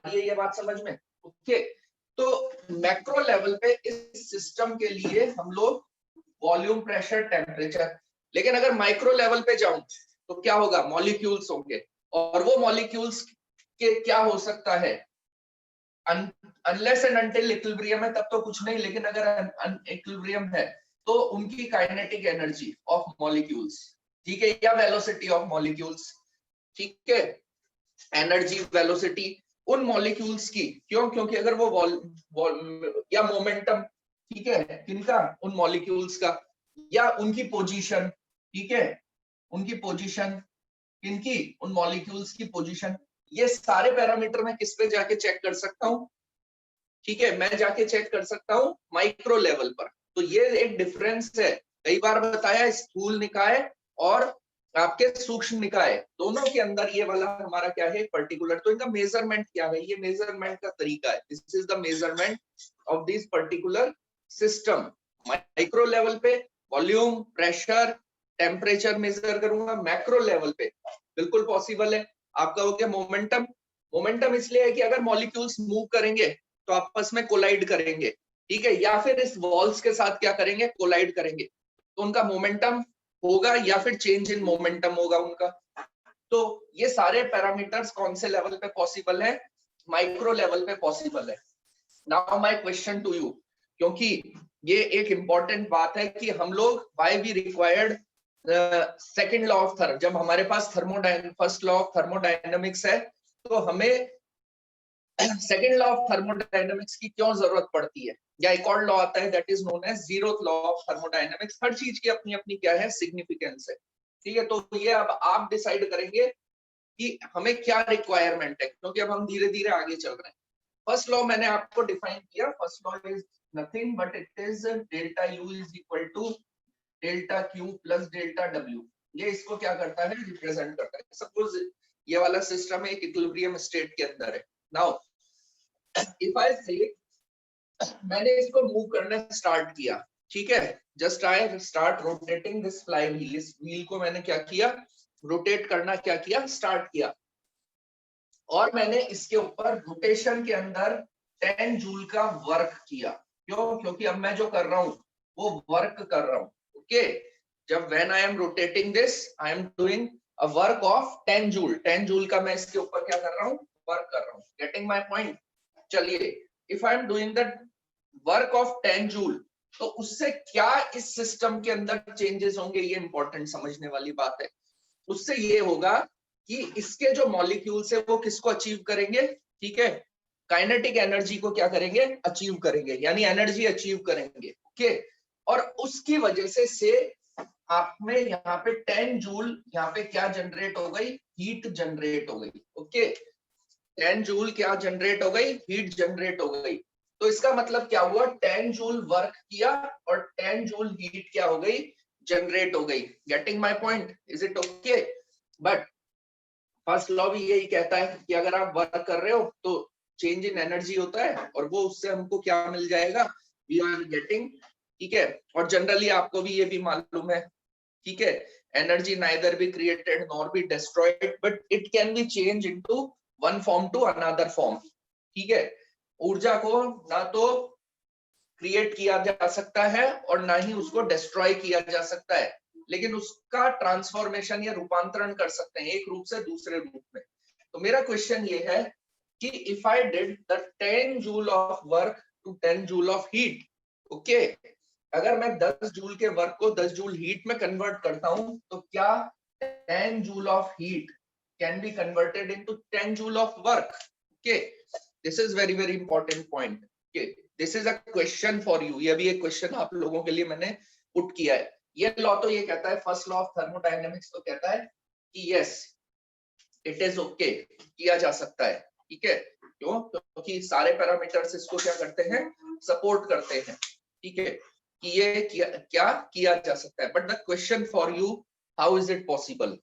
रही है ये बात समझ में? ओके, तो मैक्रो लेवल पे इस सिस्टम के लिए हम लोग वॉल्यूम, प्रेशर, टेम्परेचर, लेकिन अगर माइक्रो लेवल पे जाऊं तो क्या होगा? मॉलिक्यूल्स होंगे, और वो मॉलिक्यूल्स के क्या हो सकता है? अनलेस एंड अनटिल इक्विलिब्रियम है तब तो कुछ नहीं, लेकिन अगर इक्विलिब्रियम है तो उनकी काइनेटिक एनर्जी ऑफ मॉलिक्यूल्स, ठीक है, या वेलोसिटी ऑफ मॉलिक्यूल्स, ठीक है, एनर्जी वेलोसिटी उन मॉलिक्यूल्स की, क्यों? क्योंकि अगर वो या मोमेंटम, ठीक है, किनका? उन मॉलिक्यूल्स का, या उनकी पोजीशन, ठीक है, उनकी पोजीशन, किनकी? उन मॉलिक्यूल्स की पोजीशन। ये सारे पैरामीटर मैं किस पे जाके चेक कर सकता हूँ? ठीक है, मैं जाके चेक कर सकता हूँ माइक्रो लेवल पर। तो ये एक डिफरेंस है, कई बार बताया, स्थूल निकाय और आपके सूक्ष्म निकाय दोनों के अंदर ये वाला हमारा क्या है? पर्टिकुलर। तो इनका मेजरमेंट क्या है? ये मेजरमेंट का तरीका है, this is the measurement of this particular system. Micro level पे वॉल्यूम, प्रेशर, टेम्परेचर मेजर करूंगा। मैक्रो लेवल पे बिल्कुल पॉसिबल है। आप कहोगे मोमेंटम, मोमेंटम इसलिए है कि अगर मॉलिक्यूल्स मूव करेंगे तो आपस में कोलाइड करेंगे, ठीक है, या फिर इस वॉल्स के साथ क्या करेंगे? कोलाइड करेंगे, तो उनका मोमेंटम होगा या फिर चेंज इन मोमेंटम होगा उनका। तो ये सारे पैरामीटर्स कौन से लेवल पे पॉसिबल है? माइक्रो लेवल पे पॉसिबल है। Now my question to you, क्योंकि ये एक इंपॉर्टेंट बात है कि हम लोग why we required second law of therm, जब हमारे पास फर्स्ट लॉ ऑफ थर्मोडायनेमिक्स है तो हमें सेकंड लॉ ऑफ थर्मोडायनेमिक्स की क्यों जरूरत पड़ती है? या एक और लॉ आता है that is known as zeroth law of thermodynamics. हर चीज की अपनी अपनी क्या है? सिग्निफिकेंस है, ठीक है। तो ये अब आप डिसाइड करेंगे कि हमें क्या रिक्वायरमेंट है, क्योंकि अब हम धीरे धीरे आगे चल रहे हैं। फर्स्ट लॉ मैंने आपको डिफाइन किया, first law is nothing but it is delta U is equal to delta Q plus delta W. ये इसको क्या करता है? रिप्रेजेंट करता है। सपोज ये वाला सिस्टम एक इक्विलिब्रियम स्टेट के अंदर है। नाउ इफ आई से मैंने इसको मूव करना स्टार्ट किया, ठीक है, just I start rotating this fly wheel, इस व्हील को मैंने क्या किया? रोटेट करना क्या किया? स्टार्ट किया। और मैंने इसके ऊपर रोटेशन के अंदर 10 जूल का वर्क किया। क्यों? क्योंकि अब मैं जो कर रहा हूं वो वर्क कर रहा हूं, ओके। जब when I am rotating this I am doing a work of 10 joule, 10 joule का मैं इसके ऊपर क्या कर रहा हूं? वर्क कर रहा हूं। Getting my point? चलिए, if I am doing the work of 10 joule, तो उससे क्या इस सिस्टम के अंदर चेंजेस होंगे? ये इंपॉर्टेंट समझने वाली बात है। उससे ये होगा कि इसके जो मॉलिक्यूल्स है वो किसको अचीव करेंगे? ठीक है, काइनेटिक एनर्जी को क्या करेंगे? अचीव करेंगे, यानी एनर्जी अचीव करेंगे, ओके। और उसकी वजह से आप में यहाँ पे 10 जूल यहाँ पे क्या जनरेट हो गई? हीट जनरेट हो गई, ओके। 10 जूल क्या जनरेट हो गई? हीट जनरेट हो गई। तो इसका मतलब क्या हुआ? 10 जूल वर्क किया और 10 जूल हीट क्या हो गई? जनरेट हो गई। Getting my point? Is it okay? But first law भी यही कहता है कि अगर आप वर्क कर रहे हो तो चेंज इन एनर्जी होता है, और वो उससे हमको क्या मिल जाएगा? वी आर गेटिंग, ठीक है। और जनरली आपको भी ये भी मालूम है, ठीक है, energy neither be created nor be destroyed but it can be change into one form to another form, ठीक है। ऊर्जा को ना तो क्रिएट किया जा सकता है और ना ही उसको डिस्ट्रॉय किया जा सकता है, लेकिन उसका ट्रांसफॉर्मेशन या रूपांतरण कर सकते हैं एक रूप से दूसरे रूप में। तो मेरा क्वेश्चन ये है कि if I did the 10 joule of work to 10 joule of heat, okay, अगर मैं 10 जूल के वर्क को 10 जूल हीट में कन्वर्ट करता हूं तो क्या 10 joule of heat can be converted into 10 joule of work? Okay, this is very very important point. Okay, this is a question for you. ये भी एक क्वेश्चन आप लोगों के लिए मैंने पुट किया है। ये लॉ तो ये कहता है, फर्स्ट लॉ ऑफ थर्मोडायनेमिक्स तो कहता है कि यस इट इज ओके, किया जा सकता है, ठीक है। क्यों? क्योंकि सारे पैरामीटर्स इसको क्या करते हैं? सपोर्ट करते हैं, ठीक है, कि ये क्या किया जा सकता है। But the question for you, how is it possible?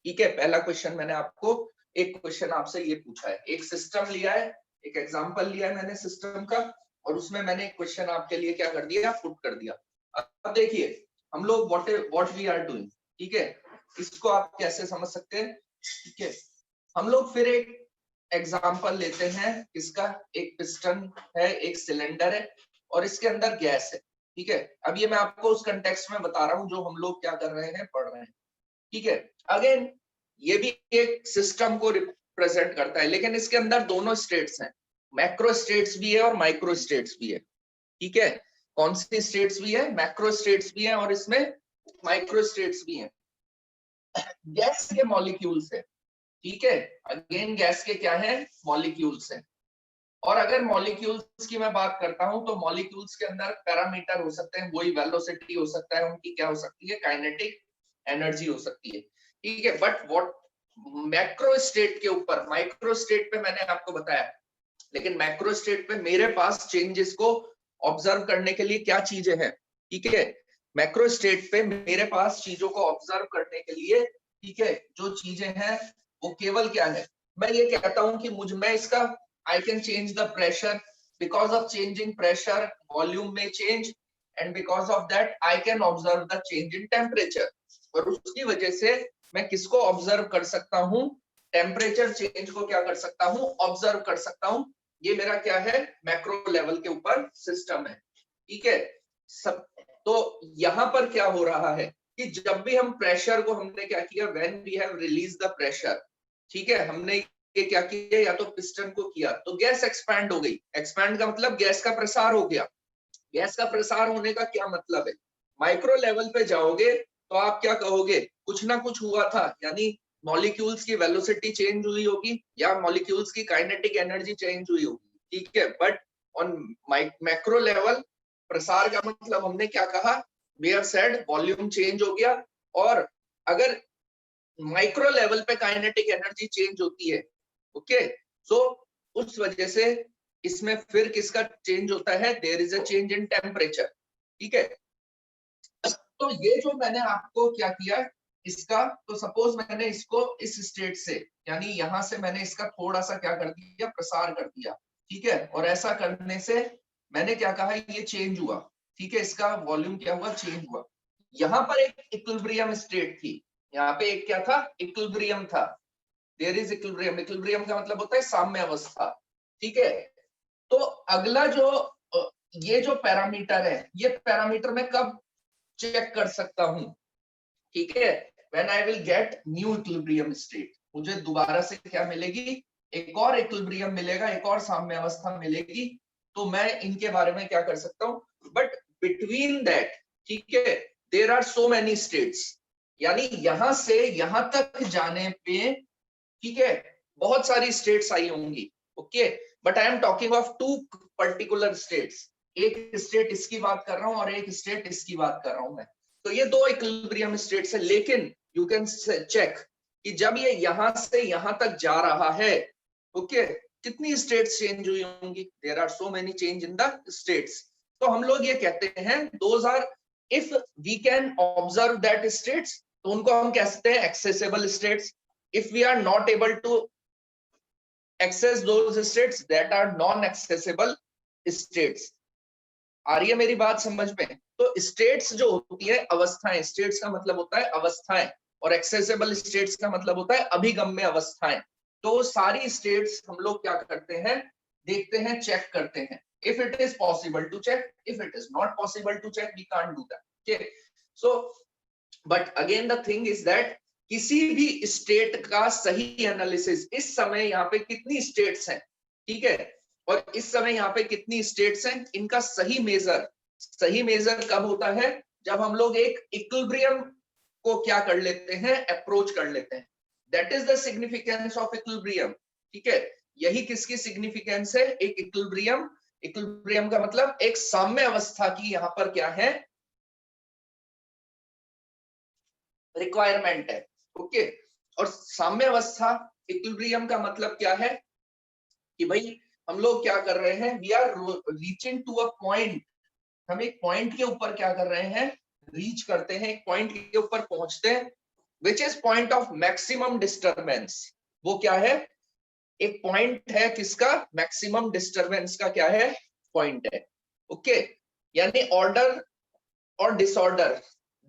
ठीक है, पहला क्वेश्चन मैंने आपको एक क्वेश्चन आपसे ये पूछा है, एक सिस्टम लिया है, एक एग्जांपल लिया है मैंने सिस्टम का, और उसमें मैंने एक क्वेश्चन आपके लिए क्या कर दिया? पुट कर दिया। अब देखिए हम लोग व्हाट वी आर डूइंग, ठीक है, इसको आप कैसे समझ सकते हैं? ठीक है, हम लोग फिर एक एग्जाम्पल लेते हैं इसका, एक पिस्टन है, एक सिलेंडर है और इसके अंदर गैस है, ठीक है। अब ये मैं आपको उस कंटेक्स्ट में बता रहा हूँ जो हम लोग क्या कर रहे हैं, पढ़ रहे हैं, ठीक है। अगेन ये भी एक सिस्टम को रिप्रेजेंट करता है, लेकिन इसके अंदर दोनों स्टेट्स हैं, मैक्रो स्टेट्स भी है और माइक्रो स्टेट्स भी है, ठीक है। कौन सी स्टेट्स भी है, मैक्रो स्टेट्स भी है और इसमें माइक्रो स्टेट्स भी हैं। गैस के मॉलिक्यूल्स है, ठीक है। अगेन गैस के क्या है, मॉलिक्यूल्स है। और अगर मॉलिक्यूल्स की मैं बात करता हूं तो मॉलिक्यूल्स के अंदर पैरामीटर हो सकते हैं, वही वेलोसिटी हो सकता है, उनकी क्या हो सकती है, काइनेटिक एनर्जी हो सकती है, ठीक है। बट व्हाट मैक्रो स्टेट के ऊपर, माइक्रो स्टेट पे मैंने आपको बताया, लेकिन मैक्रो स्टेट पे मेरे पास चेंजेस को ऑब्जर्व करने के लिए क्या चीजें हैं, ठीक है। मैक्रो स्टेट पे मेरे पास चीजों को ऑब्जर्व करने के लिए, ठीक है, जो चीजें हैं वो केवल क्या है, मैं ये कहता हूं कि मैं इसका I can change the pressure, because of changing pressure volume में change, and because of that I can observe the change in temperature. और उसकी वजह से मैं किसको ऑब्जर्व कर सकता हूँ, टेम्परेचर चेंज को क्या कर सकता हूँ, ऑब्जर्व कर सकता हूँ। ये मेरा क्या है, मैक्रो लेवल के ऊपर सिस्टम है, ठीक है। सब तो यहां पर क्या हो रहा है कि जब भी हम प्रेशर को, हमने क्या किया, when we have release the pressure, ठीक है, हमने ये क्या किया, या तो पिस्टन को किया तो गैस एक्सपैंड हो गई। एक्सपैंड का मतलब गैस का प्रसार हो गया। गैस का प्रसार होने का क्या मतलब है, माइक्रो लेवल पे जाओगे तो आप क्या कहोगे, कुछ ना कुछ हुआ था, यानी मॉलिक्यूल्स की वेलोसिटी चेंज हुई होगी या मॉलिक्यूल्स की काइनेटिक एनर्जी चेंज हुई होगी, ठीक है। बट ऑन मैक्रो लेवल प्रसार का मतलब हमने क्या कहा, we have said volume change हो गया। और अगर माइक्रो लेवल पे काइनेटिक एनर्जी चेंज होती है, ओके, सो उस वजह से इसमें फिर किसका चेंज होता है, there is a change in temperature, ठीक है। तो ये जो मैंने आपको क्या किया इसका, तो सपोज मैंने इसको इस स्टेट से, यानी यहां से मैंने इसका थोड़ा सा क्या कर दिया, प्रसार कर दिया, ठीक है। और ऐसा करने से मैंने क्या कहा, ये चेंज हुआ, ठीक है, इसका वॉल्यूम क्या हुआ, चेंज हुआ। यहाँ पर एक इक्विलिब्रियम स्टेट थी, यहाँ पे एक क्या था, इक्विलिब्रियम था, देयर इज इक्विलिब्रियम। इक्विलिब्रियम का मतलब होता है साम्य अवस्था, ठीक है। तो अगला जो ये जो पैरामीटर है, ये पैरामीटर मैं कब चेक कर सकता हूं, ठीक है, when I will get new equilibrium state. मुझे दोबारा से क्या मिलेगी, एक और इक्विलिब्रियम मिलेगा, एक और साम्य अवस्था मिलेगी, तो मैं इनके बारे में क्या कर सकता हूं। बट बिटवीन दैट, ठीक है, there are so many states, यानी यहां से यहां तक जाने पे, ठीक है, बहुत सारी स्टेट्स आई होंगी, okay. But I am talking of two particular states, एक स्टेट इसकी बात कर रहा हूं और एक स्टेट इसकी बात कर रहा हूं मैं। तो ये दो इक्विलिब्रियम स्टेट्स है, लेकिन यू कैन चेक कि जब ये यहां से यहां तक जा रहा है, ओके, कितनी स्टेट्स चेंज हुई होंगी, there are so many change in the states. तो हम लोग ये कहते हैं those are, if we can observe that states, तो उनको हम कहते हैं accessible states. if we are not able to access those states, that are non accessible states। आ रही है मेरी बात समझ में। तो स्टेट्स जो होती है अवस्थाएं, स्टेट्स का मतलब होता है अवस्थाएं, और एक्सेसिबल स्टेट्स का मतलब होता है अभिगम्य अवस्थाएं। तो सारी स्टेट्स हम लोग क्या करते हैं, देखते हैं, चेक करते हैं। If it is possible to check, if it is not possible to check, we can't do that, okay. So but again the thing is that किसी भी स्टेट का सही एनालिसिस, इस समय यहाँ पे कितनी स्टेट्स हैं, ठीक है, और इस समय यहाँ पे कितनी स्टेट्स हैं, इनका सही मेजर कब होता है, जब हम लोग एक इक्विलिब्रियम को क्या कर लेते हैं, अप्रोच कर लेते हैं। That is the significance of equilibrium, ठीक है। यही किसकी सिग्निफिकेंस है, एक इक्विलिब्रियम। इक्विलिब्रियम का मतलब एक साम्य अवस्था की यहाँ पर क्या है, रिक्वायरमेंट है, ओके। और साम्य अवस्था इक्विलिब्रियम का मतलब क्या है कि भाई हम लोग क्या कर रहे हैं, we are reaching to a point, हम एक पॉइंट के ऊपर क्या कर रहे हैं, रीच करते हैं, एक पॉइंट के ऊपर पहुंचते हैं, which is point of maximum disturbance. वो क्या है, एक पॉइंट है किसका, मैक्सिमम डिस्टर्बेंस का क्या है, पॉइंट है, ओके। यानी ऑर्डर और disorder,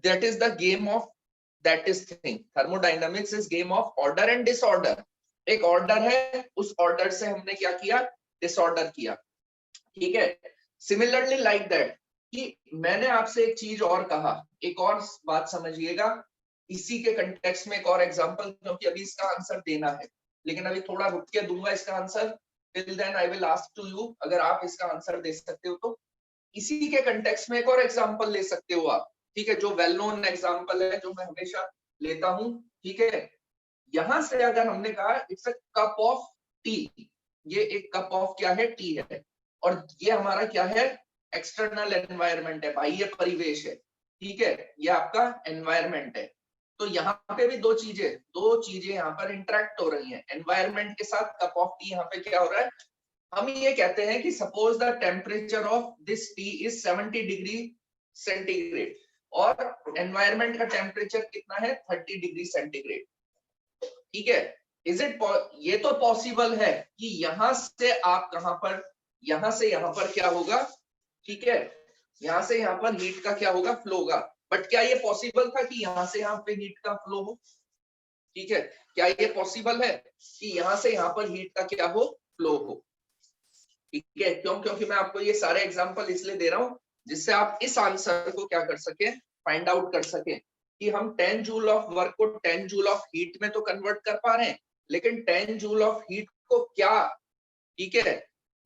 that is the game of, that is thing, thermodynamics is game of order and disorder। एक ऑर्डर है, उस ऑर्डर से हमने क्या किया, डिसऑर्डर किया, ठीक है। सिमिलरली लाइक दैट, कि मैंने आपसे एक चीज और कहा, एक और बात समझिएगा, इसी के कंटेक्स्ट में एक और एग्जांपल, क्योंकि अभी इसका आंसर देना है, लेकिन अभी थोड़ा रुक के दूंगा इसका answer. Till then I will ask to you, अगर आप इसका आंसर दे सकते हो तो इसी के कंटेक्स्ट में एक और एग्जांपल ले सकते हो आप, ठीक है, जो वेल नोन एग्जांपल है, जो मैं हमेशा लेता हूं, ठीक है। यहां से अगर हमने कहा it's a cup of T, ये एक कप ऑफ क्या है, टी है, और ये हमारा क्या है, एक्सटर्नल एनवायरनमेंट है, बाह्य परिवेश है, ठीक है, ये आपका एनवायरनमेंट है। तो यहाँ पे भी दो चीजें यहाँ पर इंटरेक्ट हो रही हैं, एनवायरनमेंट के साथ कप ऑफ टी। यहाँ पे क्या हो रहा है, हम ये कहते हैं कि suppose the temperature of this T is 70 degree centigrade और एनवायरनमेंट का टेम्परेचर कितना है, 30 डिग्री सेंटीग्रेड, ठीक है। इज इट, ये तो पॉसिबल है कि यहां से आप कहां पर, यहां से यहां पर क्या होगा, ठीक है, यहां से यहां पर हीट का क्या होगा, फ्लो होगा। बट क्या ये पॉसिबल था कि यहां से यहां पे हीट का फ्लो हो, ठीक है, क्या ये पॉसिबल है कि यहां से यहां पर हीट का क्या हो, फ्लो हो, ठीक है। क्यों, क्योंकि मैं आपको ये सारे एग्जांपल इसलिए दे रहा हूं जिससे आप इस आंसर को क्या कर सके, फाइंड आउट कर सके, कि हम 10 जूल ऑफ वर्क को 10 जूल ऑफ हीट में तो कन्वर्ट कर पा रहे हैं, लेकिन 10 जूल ऑफ हीट को क्या, ठीक है,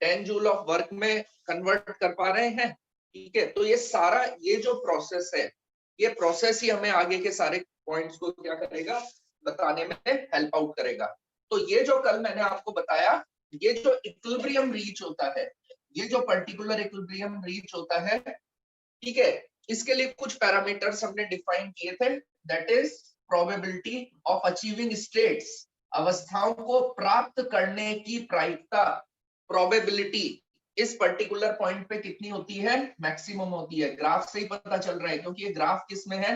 10 जूल ऑफ वर्क में कन्वर्ट कर पा रहे हैं, ठीक है। तो ये सारा, ये जो प्रोसेस है, ये प्रोसेस ही हमें आगे के सारे पॉइंट्स को क्या करेगा, बताने में हेल्प आउट करेगा। तो ये जो कल मैंने आपको बताया, ये जो इक्विलिब्रियम रीच होता है, ये जो पर्टिकुलर इक्विलिब्रियम रीच होता है, ठीक है, इसके लिए कुछ पैरामीटर्स हमने डिफाइन किए थे, that is probability of achieving states, अवस्थाओं को प्राप्त करने की प्रायिकता, प्रोबेबिलिटी इस पर्टिकुलर पॉइंट पे कितनी होती है, मैक्सिमम होती है। ग्राफ से ही पता चल रहा है, क्योंकि ये ग्राफ किस में है,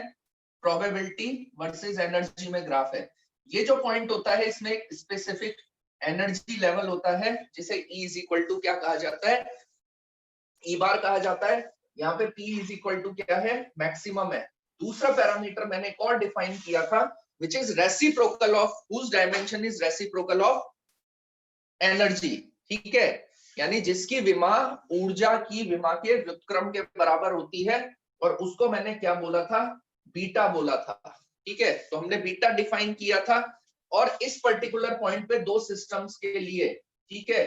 प्रोबेबिलिटी वर्सेस एनर्जी में ग्राफ है। ये जो पॉइंट होता है, इसमें एक स्पेसिफिक एनर्जी लेवल होता है, जिसे E इज इक्वल टू क्या कहा जाता है, ई बार कहा जाता है। यहाँ पे P इज इक्वल टू क्या है, मैक्सिमम है। दूसरा पैरामीटर मैंने एक और डिफाइन किया था, which is reciprocal of, whose dimension is reciprocal of energy, ठीक है, यानी जिसकी विमा ऊर्जा की विमा के व्युत्क्रम के बराबर होती है, और उसको मैंने क्या बोला था, बीटा बोला था, ठीक है। तो हमने बीटा डिफाइन किया था, और इस पर्टिकुलर पॉइंट पे दो सिस्टम्स के लिए, ठीक है,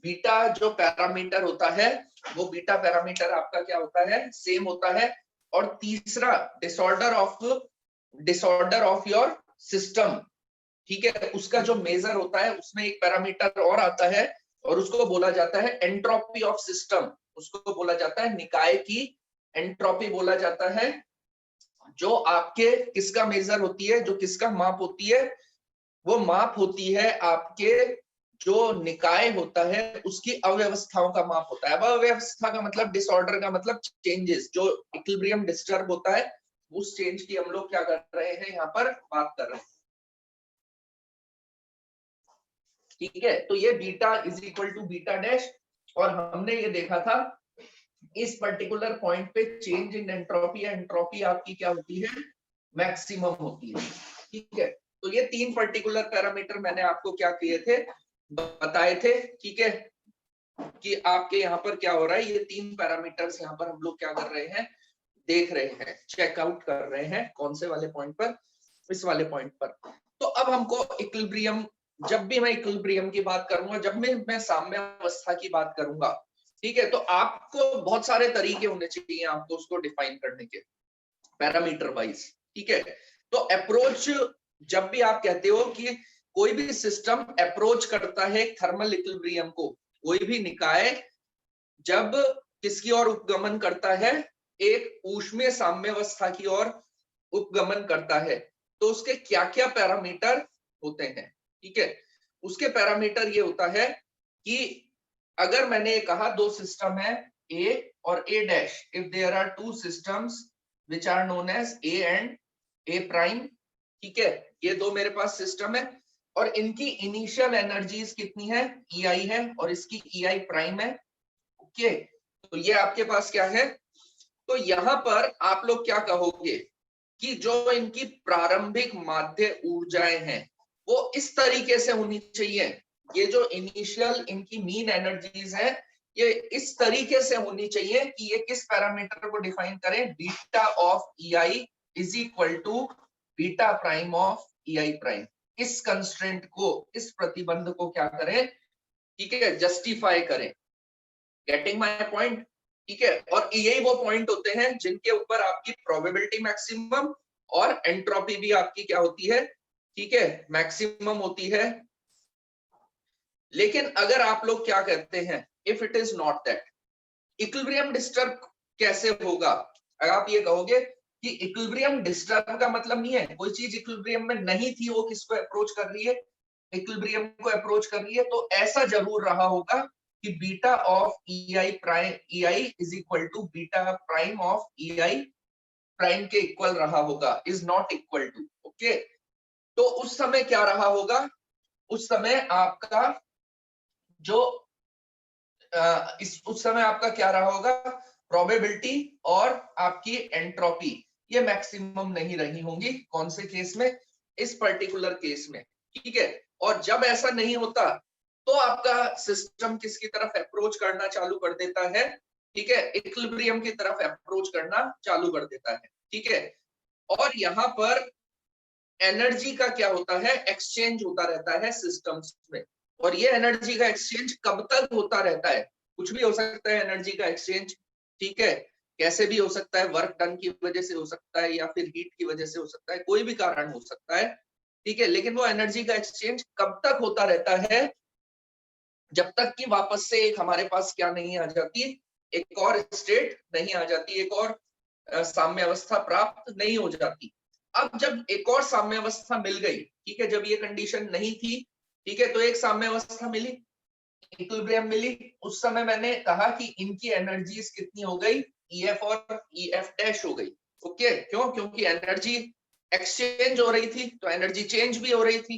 बीटा जो पैरामीटर होता है, वो बीटा पैरामीटर आपका क्या होता है, सेम होता है। और तीसरा डिसऑर्डर ऑफ योर सिस्टम, ठीक है, उसका जो मेजर होता है, उसमें एक पैरामीटर और आता है, और उसको बोला जाता है एंट्रोपी ऑफ सिस्टम, उसको बोला जाता है निकाय की एंट्रोपी बोला जाता है, जो आपके किसका मेजर होती है, जो किसका माप होती है, वो माप होती है आपके जो निकाय होता है उसकी अव्यवस्थाओं का माप होता है। अब अव्यवस्था का मतलब, डिसऑर्डर का मतलब चेंजेस, जो इक्विलिब्रियम डिस्टर्ब होता है, उस चेंज की हम लोग क्या कर रहे हैं, यहाँ पर बात कर रहे हैं, ठीक है। तो ये beta is equal to beta dash, और हमने ये देखा था इस पर्टिकुलर पॉइंट पे चेंज इन एंट्रोपी, एंट्रोपी आपकी क्या होती है, मैक्सिमम होती है, ठीक है। तो ये तीन पर्टिकुलर पैरामीटर मैंने आपको क्या किए थे, बताए थे, ठीक है, कि आपके यहाँ पर क्या हो रहा है, ये तीन पैरामीटर्स यहाँ पर हम लोग क्या कर रहे हैं, देख रहे हैं, चेकआउट कर रहे हैं, कौन से वाले पॉइंट पर, इस वाले पॉइंट पर। तो अब हमको इक्विलिब्रियम, जब भी मैं इक्विलिब्रियम की बात करूंगा, जब मैं साम्यावस्था की बात करूंगा, ठीक है, तो आपको बहुत सारे तरीके होने चाहिए आपको उसको डिफाइन करने के, पैरामीटर वाइज, ठीक है। तो अप्रोच, जब भी आप कहते हो कि कोई भी सिस्टम अप्रोच करता है थर्मल इक्विलिब्रियम को, कोई भी निकाय जब किसकी ओर उपगमन करता है, एक ऊष्मीय साम्यावस्था की ओर उपगमन करता है, तो उसके क्या क्या पैरामीटर होते हैं, ठीक है। उसके पैरामीटर ये होता है कि अगर मैंने कहा दो सिस्टम है A और A dash, if there are two systems which are known as A and A prime, ठीक है, ये दो मेरे पास सिस्टम है, और इनकी इनिशियल एनर्जीज कितनी है, EI है, और इसकी EI प्राइम है, ओके। तो ये आपके पास क्या है, तो यहां पर आप लोग क्या कहोगे कि जो इनकी प्रारंभिक माध्य ऊर्जाएं हैं, वो इस तरीके से होनी चाहिए। ये जो इनिशियल इनकी मीन एनर्जीज है ये इस तरीके से होनी चाहिए कि ये किस पैरामीटर को डिफाइन करें, beta of EI is equal to beta prime of EI prime. इस कंस्ट्रेंट को, इस प्रतिबंध को क्या करें, ठीक है, जस्टिफाई करें। Getting my point? ठीक है, और यही वो पॉइंट होते हैं जिनके ऊपर आपकी प्रोबेबिलिटी मैक्सिमम और एंट्रोपी भी आपकी क्या होती है, ठीक है, मैक्सिमम होती है। लेकिन अगर आप लोग क्या कहते हैं, if it is not that, equilibrium disturb कैसे होगा? अगर आप ये कहोगे कि इक्विलिब्रियम डिस्टर्ब का मतलब नहीं है कोई चीज इक्विलिब्रियम में नहीं थी वो किसको अप्रोच कर रही है, इक्विलिब्रियम को अप्रोच कर रही है, तो ऐसा जरूर रहा होगा कि beta of EI prime, EI is equal to beta prime of EI prime के इक्वल रहा होगा, is not equal to. Okay, तो उस समय क्या रहा होगा, उस समय आपका जो उस समय आपका क्या रहा होगा, प्रोबेबिलिटी और आपकी एंट्रोपी ये मैक्सिमम नहीं रही होंगी। कौन से केस में? इस पर्टिकुलर केस में, ठीक है। और जब ऐसा नहीं होता तो आपका सिस्टम किसकी तरफ अप्रोच करना चालू कर देता है, ठीक है, इक्विलिब्रियम की तरफ अप्रोच करना चालू कर देता है, ठीक है। और यहाँ पर एनर्जी का क्या होता है, एक्सचेंज होता रहता है सिस्टम्स में। और ये एनर्जी का एक्सचेंज कब तक होता रहता है? कुछ भी हो सकता है एनर्जी का एक्सचेंज, ठीक है, कैसे भी हो सकता है, वर्क डन की वजह से हो सकता है या फिर हीट की वजह से हो सकता है, कोई भी कारण हो सकता है, ठीक है। लेकिन वो एनर्जी का एक्सचेंज कब तक होता रहता है? जब तक कि वापस से एक हमारे पास क्या नहीं आ जाती, एक और स्टेट नहीं आ जाती, एक और साम्य अवस्था प्राप्त नहीं हो जाती। अब जब एक और साम्य अवस्था मिल गई, ठीक है, जब ये कंडीशन नहीं थी, ठीक है, तो एक साम्य अवस्था मिली, इक्विलिब्रियम मिली, उस समय मैंने कहा कि इनकी एनर्जीज कितनी हो गई, EF और EF डैश हो गई। ओके, क्यों? क्योंकि एनर्जी एक्सचेंज हो रही थी तो एनर्जी चेंज भी हो रही थी,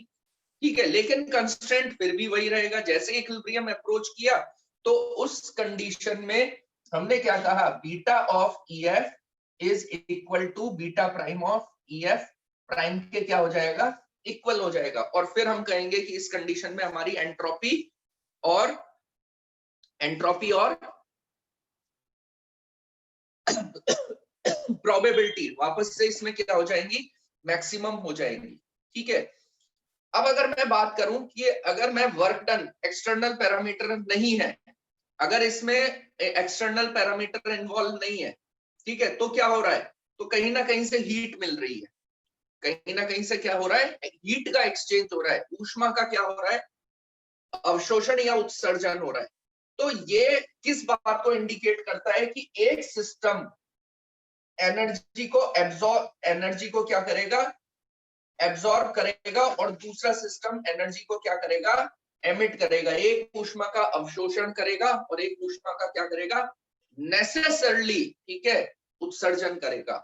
ठीक है। लेकिन कंस्ट्रेंट फिर भी वही रहेगा, जैसे इक्विलिब्रियम अप्रोच किया तो उस कंडीशन में हमने क्या कहा, beta of EF is equal to beta prime of EF prime के क्या हो जाएगा, इक्वल हो जाएगा। और फिर हम कहेंगे कि इस कंडीशन में हमारी और प्रोबेबिलिटी वापस से इसमें क्या हो जाएंगी, मैक्सिमम हो जाएगी, ठीक है। अब अगर मैं बात करूं कि अगर मैं वर्क डन, एक्सटर्नल पैरामीटर नहीं है, अगर इसमें एक्सटर्नल पैरामीटर इन्वॉल्व नहीं है, ठीक है, तो क्या हो रहा है, तो कहीं ना कहीं से हीट मिल रही है, कहीं ना कहीं से क्या हो रहा है, हीट का एक्सचेंज हो रहा है, ऊष्मा का क्या हो रहा है, अवशोषण या उत्सर्जन हो रहा है। तो ये किस बात को इंडिकेट करता है कि एक सिस्टम एनर्जी को एनर्जी को क्या करेगा, एब्जॉर्ब करेगा, और दूसरा सिस्टम एनर्जी को क्या करेगा, एमिट करेगा। एक ऊष्मा का अवशोषण करेगा और एक ऊष्मा का क्या करेगा, नेसेसरली, ठीक है, उत्सर्जन करेगा।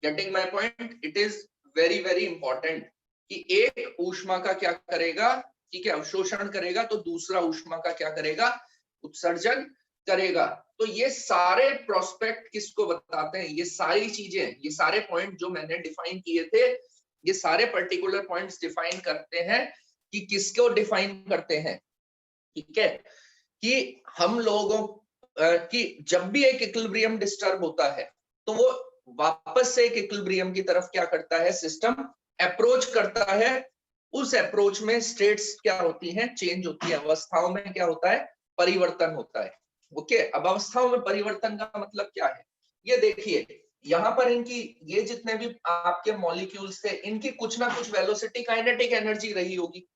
Getting my point? It is very very important कि एक ऊष्मा का क्या करेगा, ठीक है, अवशोषण करेगा, तो दूसरा ऊष्मा का क्या करेगा, उत्सर्जन करेगा। तो ये सारे प्रोस्पेक्ट किसको बताते हैं, ये सारी चीजें, ये सारे पॉइंट जो मैंने डिफाइन किए थे, ये सारे पर्टिकुलर पॉइंट्स डिफाइन करते हैं कि किसको डिफाइन करते हैं, ठीक है, कि हम लोगों कि जब भी एक इक्विलिब्रियम डिस्टर्ब होता है तो वो वापस से एक इक्विलिब्रियम की तरफ क्या करता है, सिस्टम अप्रोच करता है। उस अप्रोच में स्टेट्स क्या होती हैं, चेंज होती है, अवस्थाओं में क्या होता है, परिवर्तन होता है। ओके, अब अवस्थाओं में परिवर्तन का मतलब क्या है, ये देखिए, यहाँ पर इनकी ये जितने भी आपके मॉलिक्यूल्स थे, इनकी कुछ ना कुछ वेलोसिटी काइनेटिक एनर्जी रही होगी,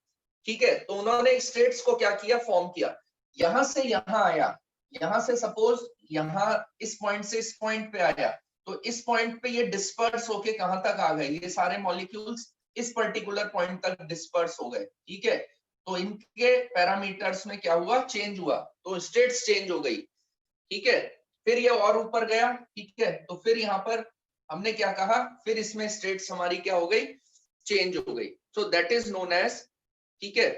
ठीक है। तो उन्होंने स्टेट्स को क्या किया, फॉर्म किया, यहां से यहां आया, यहां से सपोज यहां इस पॉइंट से इस पॉइंट पे आया, तो इस पॉइंट पे ये डिस्पर्स होके कहां तक आ गए, ये सारे मॉलिक्यूल्स इस पर्टिकुलर पॉइंट तक डिस्पर्स हो गए, ठीक है। तो इनके पैरामीटर्स में क्या हुआ, चेंज हुआ, तो स्टेट्स चेंज हो गई, ठीक है। फिर ये और ऊपर गया, ठीक है, तो फिर यहाँ पर हमने क्या कहा, फिर इसमें स्टेट्स हमारी क्या हो गई, चेंज हो गई। So that is known as, ठीक है।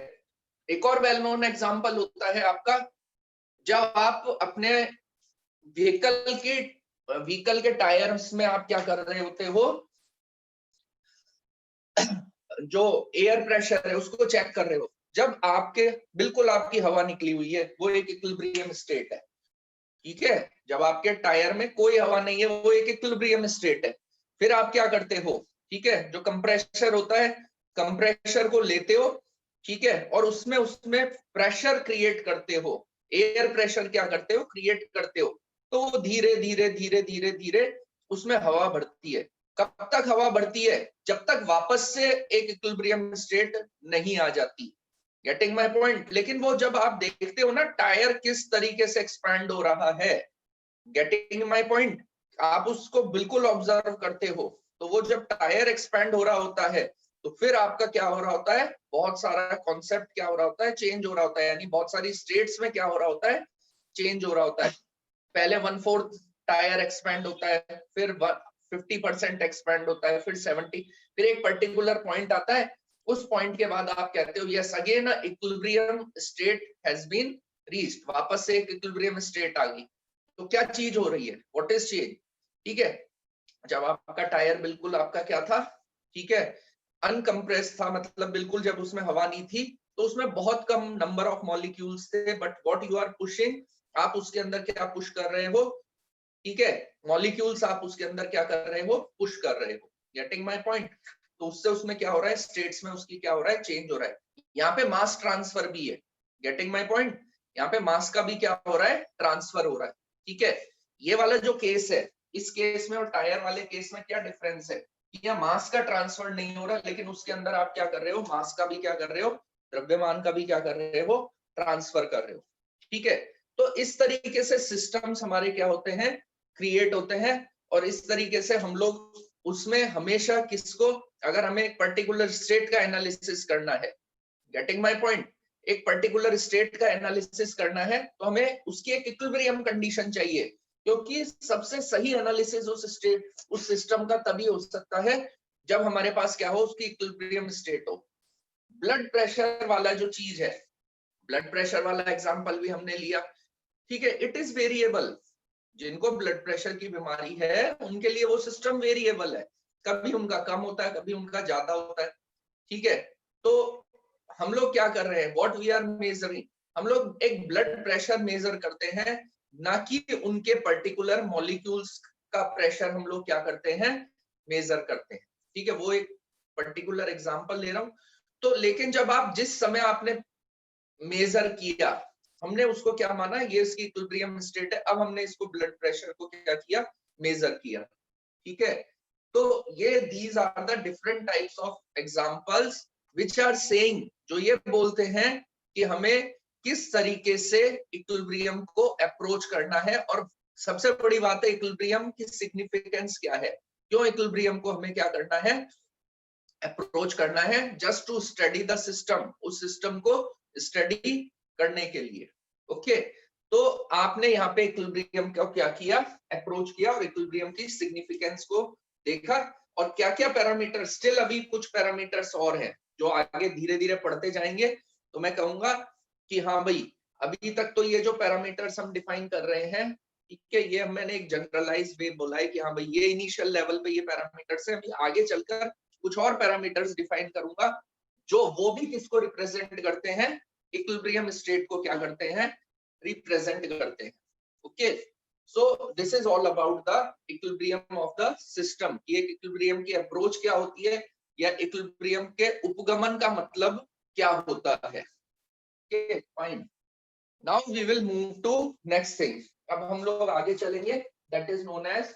एक और वेल नोन एग्जांपल होता है आपका, जब आप अपने व्हीकल के टायर्स में आप क्या कर रहे होते हो, जो एयर प्रेशर है उसको चेक कर रहे हो, जब आपके बिल्कुल आपकी हवा निकली हुई है वो एक इक्विलिब्रियम स्टेट है, ठीक है। जब आपके टायर में कोई हवा नहीं है वो एक इक्विलिब्रियम स्टेट है। फिर आप क्या करते हो, ठीक है, जो कंप्रेशर होता है, कंप्रेशर को लेते हो, ठीक है, और उसमें उसमें प्रेशर क्रिएट करते हो, एयर प्रेशर क्या करते हो, क्रिएट करते हो। तो वो धीरे धीरे धीरे धीरे धीरे उसमें हवा बढ़ती है। कब तक हवा बढ़ती है, जब तक वापस से एक इक्विलिब्रियम स्टेट नहीं आ जाती। Getting my point. लेकिन वो जब आप देखते हो ना टायर किस तरीके से एक्सपैंड हो रहा है, गेटिंग माई पॉइंट, आप उसको बिल्कुल ऑब्जर्व करते हो, तो वो जब टायर एक्सपैंड हो रहा होता है तो फिर आपका क्या हो रहा होता है, बहुत सारा कॉन्सेप्ट क्या हो रहा होता है, चेंज हो रहा होता है, यानी बहुत सारी स्टेट्स में क्या हो रहा होता है, चेंज हो रहा होता है। पहले 1/4 टायर एक्सपैंड होता है, फिर 50% एक्सपैंड होता है, फिर 70, फिर एक पर्टिकुलर पॉइंट आता है। उस पॉइंट के बाद आप कहते हो yes again equilibrium state has been reached, वापस से एक इक्विलिब्रियम स्टेट आ गई। तो क्या चीज हो रही है, व्हाट इज चेंज, ठीक है। जब आपका टायर बिल्कुल आपका क्या था, ठीक है, अनकंप्रेस था, मतलब बिल्कुल जब उसमें हवा नहीं थी, तो उसमें बहुत कम नंबर ऑफ मॉलिक्यूल्स थे, but what you are pushing, आप उसके अंदर क्या पुश कर रहे हो, ठीक है, मॉलिक्यूल्स आप उसके अंदर क्या कर रहे हो, पुश कर रहे हो। Getting my point. तो उससे उसमें क्या हो रहा है, स्टेट्स में उसकी क्या हो रहा है, चेंज हो रहा है। यहाँ पे मास ट्रांसफर भी है। Getting my point. यहाँ पे मास का भी क्या हो रहा है, ट्रांसफर हो रहा है, ठीक है। ये वाला जो केस है, इस केस में और टायर वाले केस में क्या डिफरेंस है, यहाँ मास का ट्रांसफर नहीं हो रहा, लेकिन उसके अंदर आप क्या कर रहे हो, मास का भी क्या कर रहे हो, द्रव्यमान का भी क्या कर रहे हो, ट्रांसफर कर रहे हो, ठीक है। तो इस तरीके से सिस्टम्स हमारे क्या होते हैं, क्रिएट होते हैं। और इस तरीके से हम लोग उसमें हमेशा किसको, अगर हमें एक पर्टिकुलर स्टेट का एनालिसिस करना है, गेटिंग माय पॉइंट, एक पर्टिकुलर स्टेट का एनालिसिस करना है, तो हमें उसकी एक इक्विलिब्रियम कंडीशन चाहिए, क्योंकि सबसे सही एनालिसिस उस स्टेट, उस सिस्टम का तभी हो सकता है जब हमारे पास क्या हो, उसकी इक्विलिब्रियम स्टेट हो। ब्लड प्रेशर वाला जो चीज है, ब्लड प्रेशर वाला एग्जांपल भी हमने लिया, ठीक है, इट इज वेरिएबल। जिनको ब्लड प्रेशर की बीमारी है उनके लिए वो सिस्टम वेरिएबल है, कभी उनका कम होता है, कभी उनका ज्यादा होता है, ठीक है। तो हम लोग क्या कर रहे हैं, व्हाट वी आर मेजरिंग, हम लोग एक ब्लड प्रेशर मेजर करते हैं, ना कि उनके पर्टिकुलर मॉलिक्यूल्स का प्रेशर हम लोग क्या करते हैं, मेजर करते हैं, ठीक है। वो एक पर्टिकुलर एग्जांपल ले रहा हूं। तो लेकिन जब आप जिस समय आपने मेजर किया, हमने उसको क्या माना, ये इसकी इक्विलिब्रियम स्टेट है, अब हमने इसको ब्लड प्रेशर को क्या किया, मेजर किया, ठीक है। तो ये these are the different types of examples which are saying, जो ये बोलते हैं कि हमें किस तरीके से इक्विलिब्रियम को अप्रोच करना है। और सबसे बड़ी बात है, इक्विलिब्रियम की सिग्निफिकेंस क्या है, क्यों इक्विलिब्रियम को हमें क्या करना है, अप्रोच करना है, just to study the system, उस सिस्टम को स्टडी करने के लिए, ओके। तो आपने यहाँ पे इक्विलिब्रियम को क्या किया, अप्रोच किया, और इक्विलिब्रियम की सिग्निफिकेंस को देखा, और क्या क्या पैरामीटर, स्टिल अभी कुछ पैरामीटर्स और हैं जो आगे धीरे धीरे पढ़ते जाएंगे। तो मैं कहूंगा कि हाँ भाई, अभी तक तो ये जो पैरामीटर्स हम डिफाइन कर रहे हैं, ठीक है, ये मैंने एक जनरलाइज वे बोला है कि हाँ भाई ये इनिशियल लेवल पे ये पैरामीटर्स है। अभी आगे चलकर कुछ और पैरामीटर्स डिफाइन करूंगा, जो वो भी किसको रिप्रेजेंट करते हैं, इक्विलिब्रियम स्टेट को क्या करते हैं, रिप्रेजेंट करते हैं, okay. So this is all about the equilibrium of the system. ये इक्विलिब्रियम की अप्रोच क्या होती है, या इक्विलिब्रियम के उपगमन का मतलब क्या होता है, okay fine. Now we will move to next thing. अब हम लोग आगे चलेंगे, दैट इज नोन एज